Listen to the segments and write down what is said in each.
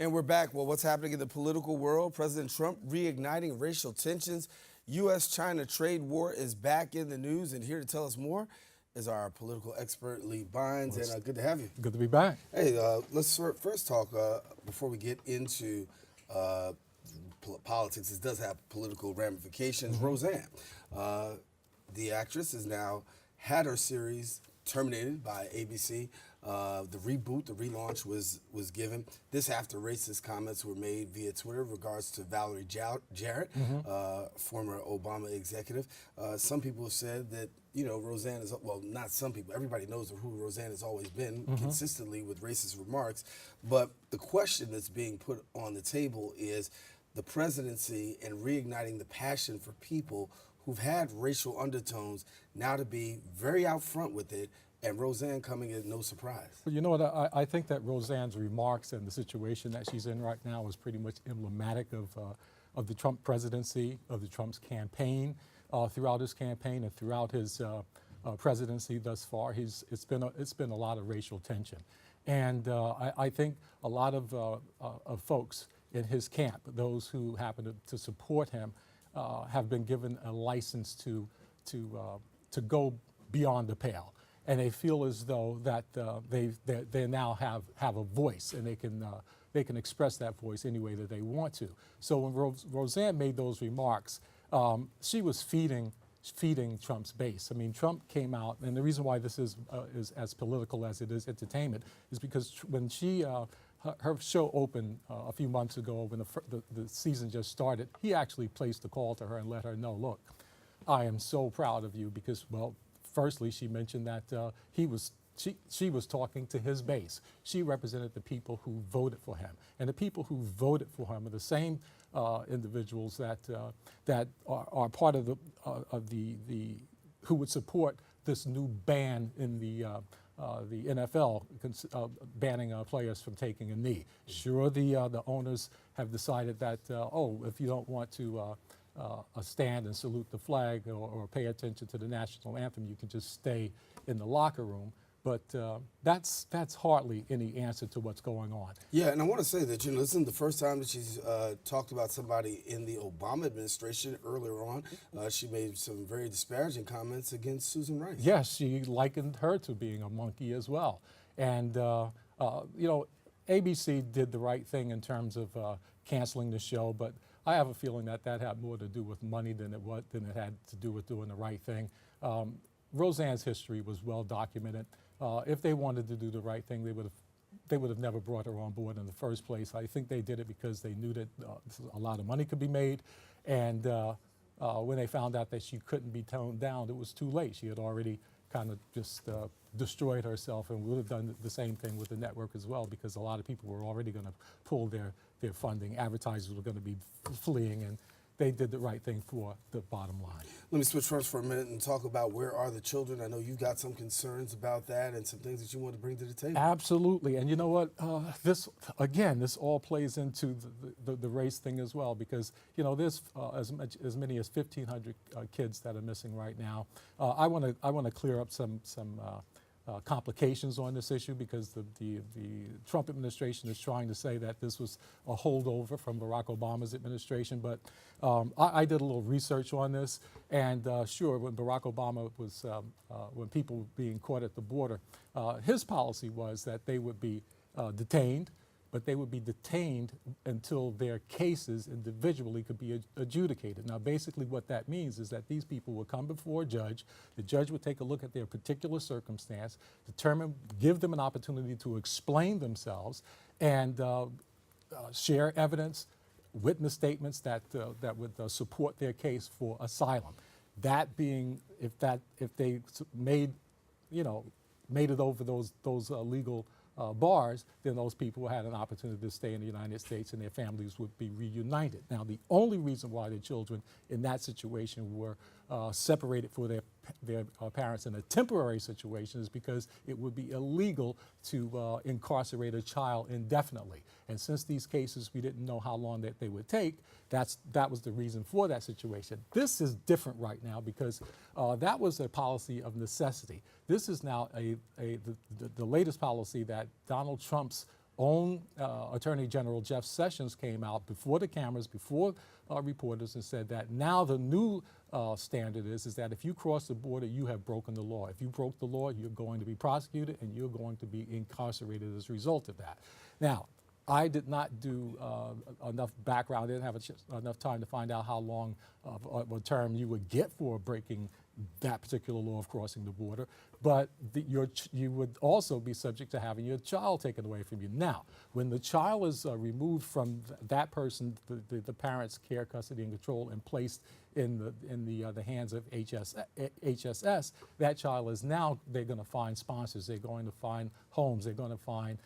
And we're back. Well, what's happening in the political world? President Trump reigniting racial tensions. U.S.-China trade war is back in the news. And here to tell us more is our political expert, Lee Bynes. And good to have you. Good to be back. Hey, let's first talk, before we get into politics. This does have political ramifications. Roseanne, the actress, has now had her series terminated by ABC. The reboot, the relaunch was given. This after racist comments were made via Twitter in regards to Valerie Jarrett, former Obama executive. Some people have said that, you know, Roseanne is, well, not some people, everybody knows who Roseanne has always been, consistently with racist remarks. But the question that's being put on the table is the presidency and reigniting the passion for people who've had racial undertones now to be very out front with it, and Roseanne coming as no surprise. But you know what, I think that Roseanne's remarks and the situation that she's in right now is pretty much emblematic of the Trump presidency, of the Trump's campaign, throughout his campaign and throughout his presidency thus far. It's been a lot of racial tension. And I think a lot of folks in his camp, those who happen to support him, have been given a license to go beyond the pale. And they feel as though that they now have a voice, and they can express that voice any way that they want to. So when Roseanne made those remarks, she was feeding Trump's base. I mean, Trump came out, and the reason why this is as political as it is entertainment is because when she her show opened a few months ago, when the season just started, he actually placed a call to her and let her know, look, I am so proud of you because, well, firstly, she mentioned that she was talking to his base. She represented the people who voted for him, and the people who voted for him are the same individuals that are part of the who would support this new ban in the NFL banning players from taking a knee. Sure, the owners have decided that if you don't want to stand and salute the flag or pay attention to the national anthem, you can just stay in the locker room. But that's hardly any answer to what's going on. Yeah, and I want to say that, you know, this isn't the first time that she's talked about somebody in the Obama administration. Earlier on, she made some very disparaging comments against Susan Rice. Yes, she likened her to being a monkey as well. And, you know, ABC did the right thing in terms of canceling the show, but I have a feeling that had more to do with money than it had to do with doing the right thing. Roseanne's history was well documented. If they wanted to do the right thing, they would have never brought her on board in the first place. I think they did it because they knew that a lot of money could be made, and when they found out that she couldn't be toned down, it was too late. She had already kind of just destroyed herself, and would have done the same thing with the network as well, because a lot of people were already going to pull their funding. Advertisers were going to be fleeing, and they did the right thing for the bottom line. Let me switch first for a minute and talk about where are the children. I know you've got some concerns about that and some things that you want to bring to the table. Absolutely, and you know what? This all plays into the race thing as well, because you know there's as many as 1,500 kids that are missing right now. I want to clear up some complications on this issue, because the Trump administration is trying to say that this was a holdover from Barack Obama's administration, but I did a little research on this, and sure, when Barack Obama was, when people were being caught at the border, his policy was that they would be detained, but they would be detained until their cases individually could be adjudicated. Now, basically what that means is that these people would come before a judge, the judge would take a look at their particular circumstance, give them an opportunity to explain themselves, and share evidence, witness statements that would support their case for asylum. That being, if they made it over those legal bars, then those people had an opportunity to stay in the United States, and their families would be reunited. Now, the only reason why the children in that situation were separated for their parents in a temporary situation is because it would be illegal to incarcerate a child indefinitely. And since these cases, we didn't know how long that they would take, that was the reason for that situation. This is different right now because that was a policy of necessity. This is now the latest policy that Donald Trump's own Attorney General Jeff Sessions came out before the cameras, before reporters, and said that now the new standard is that if you cross the border, you have broken the law. If you broke the law, you're going to be prosecuted and you're going to be incarcerated as a result of that. Now, I did not do enough background. I didn't have enough time to find out how long of a term you would get for breaking that particular law of crossing the border, but you would also be subject to having your child taken away from you. Now, when the child is removed from that person, the parent's care, custody, and control, and placed in the hands of HSS, that child is now, they're going to find sponsors, they're going to find homes, they're going to find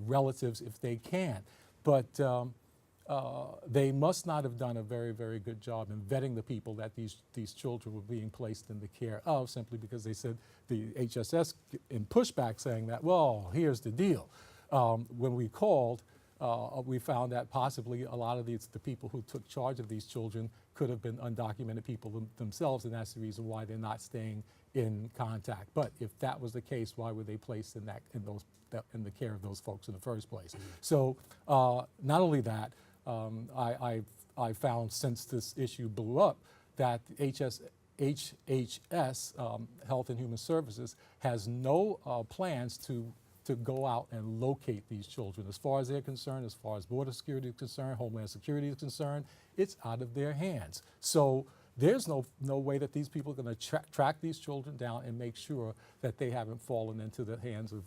relatives if they can. But they must not have done a very, very good job in vetting the people that these children were being placed in the care of, simply because they said, the HSS in pushback saying that, well, here's the deal. When we called, we found that possibly a lot of the people who took charge of these children could have been undocumented people themselves, and that's the reason why they're not staying in contact. But if that was the case, why were they placed in the care of those folks in the first place? Mm-hmm. So not only that, I found, since this issue blew up, that HHS, Health and Human Services, has no plans to go out and locate these children. As far as they're concerned, as far as border security is concerned, Homeland Security is concerned, it's out of their hands. So there's no way that these people are going to track these children down and make sure that they haven't fallen into the hands of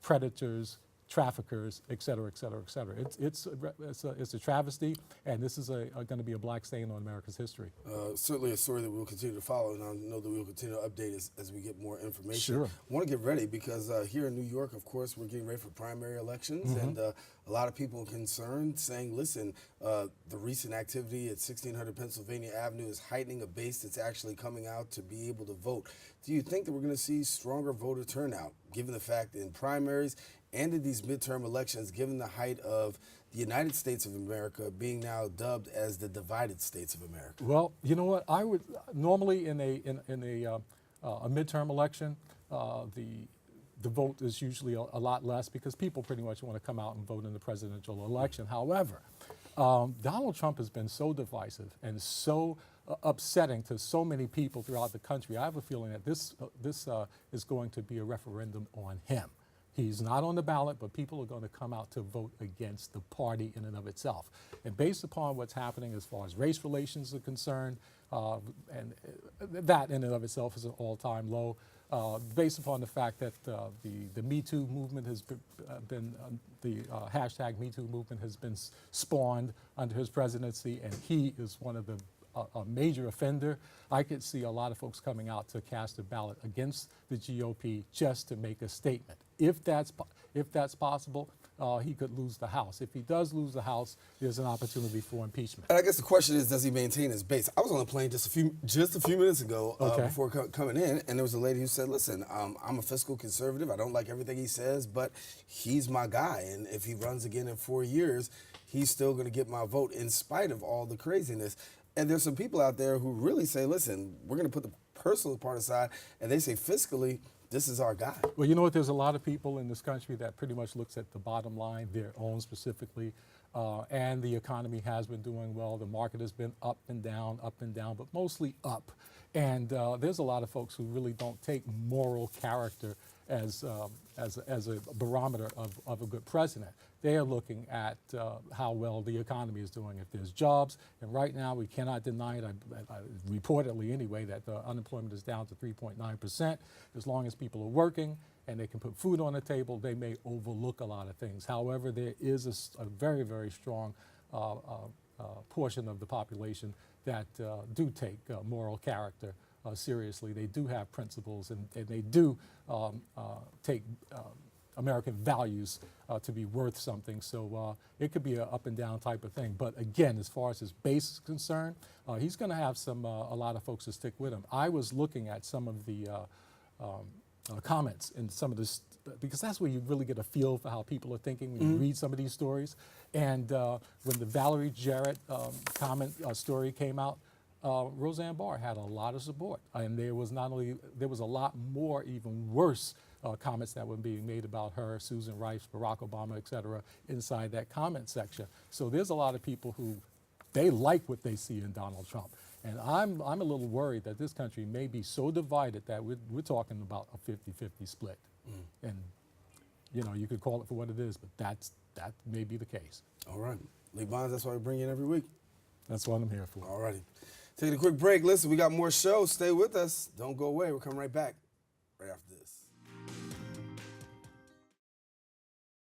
predators, traffickers, et cetera, et cetera, et cetera. It's a travesty, and this is going to be a black stain on America's history. Certainly a story that we'll continue to follow, and I know that we'll continue to update as we get more information. Sure. I want to get ready because here in New York, of course, we're getting ready for primary elections, mm-hmm. and a lot of people are concerned, saying, listen, the recent activity at 1600 Pennsylvania Avenue is heightening a base that's actually coming out to be able to vote. Do you think that we're going to see stronger voter turnout, given the fact that in primaries and in these midterm elections, given the height of the United States of America being now dubbed as the divided states of America? Well, you know what? I would normally in a midterm election, the vote is usually a lot less because people pretty much want to come out and vote in the presidential election. However, Donald Trump has been so divisive and so upsetting to so many people throughout the country. I have a feeling that this is going to be a referendum on him. He's not on the ballot, but people are going to come out to vote against the party in and of itself. And based upon what's happening as far as race relations are concerned, and that in and of itself is an all-time low, based upon the fact that the Me Too movement has been the hashtag Me Too movement has been spawned under his presidency, and he is one of the a major offender. I could see a lot of folks coming out to cast a ballot against the GOP just to make a statement. If that's possible, he could lose the House. If he does lose the House, there's an opportunity for impeachment. And I guess the question is, does he maintain his base? I was on the plane just a few minutes ago before coming in, and there was a lady who said, listen, I'm a fiscal conservative. I don't like everything he says, but he's my guy. And if he runs again in 4 years, he's still going to get my vote in spite of all the craziness. And there's some people out there who really say, listen, we're going to put the personal part aside, and they say fiscally, this is our guy. Well, you know what? There's a lot of people in this country that pretty much looks at the bottom line, their own specifically, and the economy has been doing well. The market has been up and down, but mostly up. And there's a lot of folks who really don't take moral character as a barometer of a good president. They are looking at how well the economy is doing. If there's jobs, and right now we cannot deny it, reportedly anyway, that the unemployment is down to 3.9%. As long as people are working and they can put food on the table, they may overlook a lot of things. However, there is a very, very strong portion of the population that do take moral character seriously. They do have principles, and they do take American values to be worth something. So it could be an up and down type of thing. But again, as far as his base is concerned, he's going to have a lot of folks to stick with him. I was looking at some of the comments in some of this, because that's where you really get a feel for how people are thinking when you read some of these stories. And when the Valerie Jarrett story came out, Roseanne Barr had a lot of support, and there was a lot more, even worse comments that were being made about her, Susan Rice, Barack Obama, et cetera, inside that comment section. So there's a lot of people who, they like what they see in Donald Trump. And I'm a little worried that this country may be so divided that we're talking about a 50-50 split. And, you know, you could call it for what it is, but that may be the case. All right. Lee Bonds, that's why we bring you in every week. That's what I'm here for. All righty. Taking a quick break. Listen, we got more shows. Stay with us. Don't go away. We're coming right back right after this.